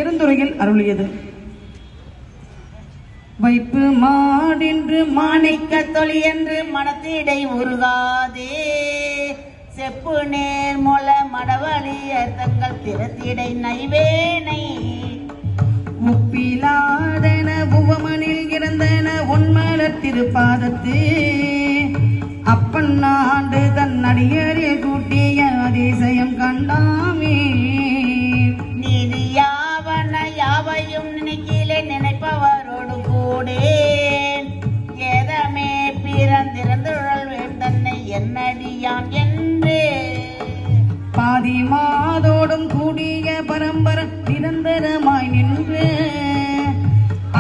பெருந்துறையில் அருளியது. வைப்பு மாடென்று மாணிக்க தொழி என்று மனத்திடை உருகாதே, செப்பு நேர் மொல மடவழிய தங்கள் திறத்திடை நைவேனை, முப்பிலாதன புவமனில் இறந்தன உன்மலர் திருப்பாதத்து, அப்பன் ஆண்டு தன் அடியரில் கூட்டிய அதிசயம் கண்டாமே. நீதியாவன யாவையும் நினைக்கிலே நினைப்பவரோடு கூடேன், ஏதமே பிறந்திறந்துழல் வேண்டன்னை என்னடியான் என்று, பாதி மாதோடும் கூடிய பரம்பர நிரந்தரமாய் நின்று,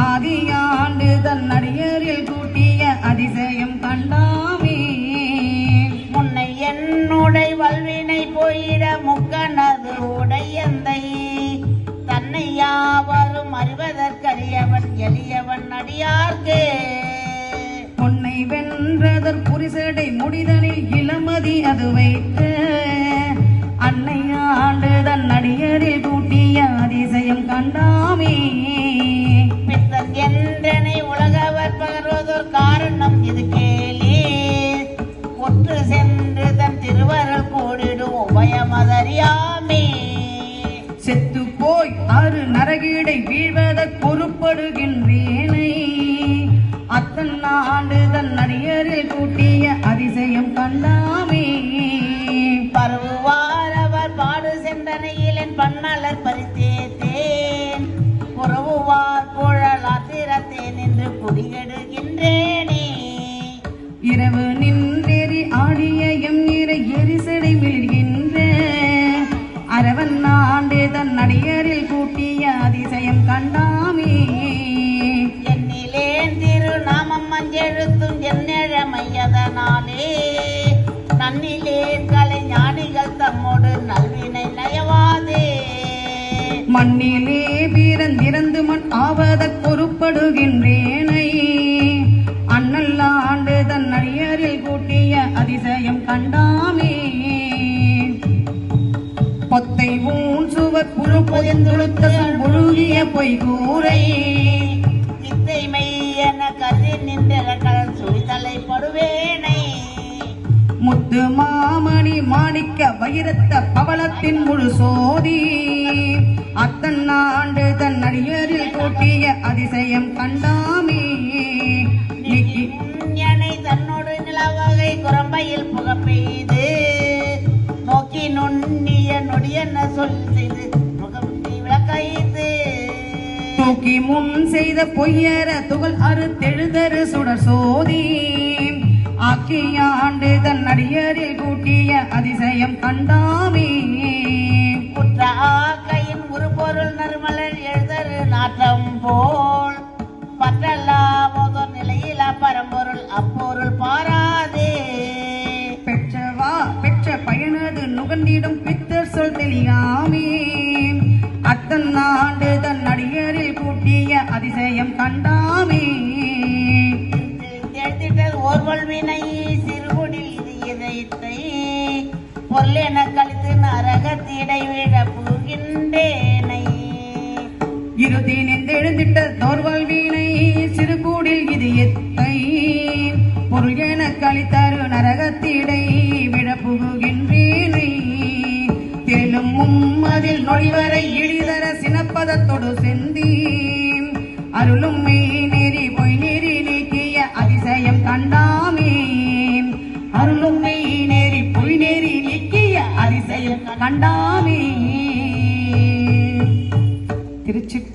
ஆதியாண்டு தன் அடியரில் கூட்டிய அதிசயம் கண்டாமே. முன்னை என்னுடை வல்வினை போயிட முக்கனது உடையந்தை, தன்னை யாவரும் அறிவதற்கரியவன் எளியவன் அடியார்க்கு, பொன்னை வென்றதற் புரிசடை முடிதனில் இளமதி அது வைத்து, அன்னை ஆண்டு தன் அடியரில் கூட்டிய அதிசயம் கண்டாமே. பித்தன் என்றனை உலகவர் பகர்வதோர் காரணம் இது கேளே, ஒற்று சென்று தன் திருவருள் கூடிடும் உபயமதறியாமே. செத்து போய் அரு நரகீடை வீழ்வதற் பொறுப்படுகின்றேனை, அத்தன் ஆண்டு தன் அடியரில் கூட்டிய அதிசயம் கண்டாமே. பருவாரவர் பாடு சென்றனையிலன் பன்மலர் பறித்தேத்தேன், புறவுவார் புழலாத்திரத்தேன் என்று குடிகெடுகின்றேனே. இரவு நின்றெறி ஆடிய எம் நீரை எரிசடை மிளிர்கின்ற, அரவன் ஆண்டு தன் அடியரில் கூட்டிய அதிசயம் கண்டாமே. என்னிலேன் திருநாமம் மஞ்செழுத்தும் என்னழமையதனாலே, நன்னிலேன் கலை ஞானிகள் தம்மோடு நல்வினை நயவாதே. மண்ணிலே பிறந்திறந்து மண் ஆவதற் பொறுப்படுகின்றேனை, அண்ணல் ஆண்டு தன் அடியரில் கூட்டிய அதிசயம் கண்டாமே. பொத்தை ஊன் சுவர் புழு பொதிந்துழுத்த முழுகிய பொய் கூரை, இத்தை மெய்யென கருதி நின்ற கடல் சுழித்தலை படுவேனை, முத்து மாமணி மாணிக்க வைரத்த பவளத்தின் முழு சோதி, அத்தன் ஆண்டு தன் அடியரில் கூட்டிய அதிசயம் கண்டாமே. தன்னோடு நிலவகை குரம்பையில் புக பெய்து, நோக்கி நுண்ணிய நொடியென சொல் செய்து முகமுட்டி விளக்கைத்து, தூக்கி முன் செய்த பொய்யர துகள் அறுத்தெழுதரு சுடர் சோதி, ஆக்கியாண்டு தன் அடியரில் கூட்டிய அதிசயம் கண்டாமே. குற்ற ஆக்கையின் ஒரு பொருள் நறுமலர் எழுதரு நாட்டம் போல், பற்றல்லாவதோர் நிலையில பரம்பொருள் அப்பொருள் பாராதே. பெற்றவா பெற்ற பயனது நுகர்ந்திடும் பித்தர் சொல் தெளியாமே, அத்தன் ஆண்டு தன் அடியரில் கூட்டிய அதிசயம் கண்டாமே. ஓர்வல்வினை சிறுகுடில் இது இதயத்தை, பொருளென கழித்து நரகத்திடை விழ புகின்றேனை, இறுதி நெந்தெழுந்திட்ட தோர்வல்வினை சிறுகூடில் இது எத்தை, பொருள் என கழித்தரு நரகத்திடை விழ புகுகின்றேனை. தெலும் மும்மதில் நொழிவரை இழிதர சினப்பதத்தொடு செந்தி, அருளும் மெய் நெறி பொய் நெறி நீக்கிய அதிசயம் கண்டாமே. அருளும் மெய் நெறி பொய் நெறி நீக்கிய அதிசயம் கண்டாமே. திருச்சிற்றம்.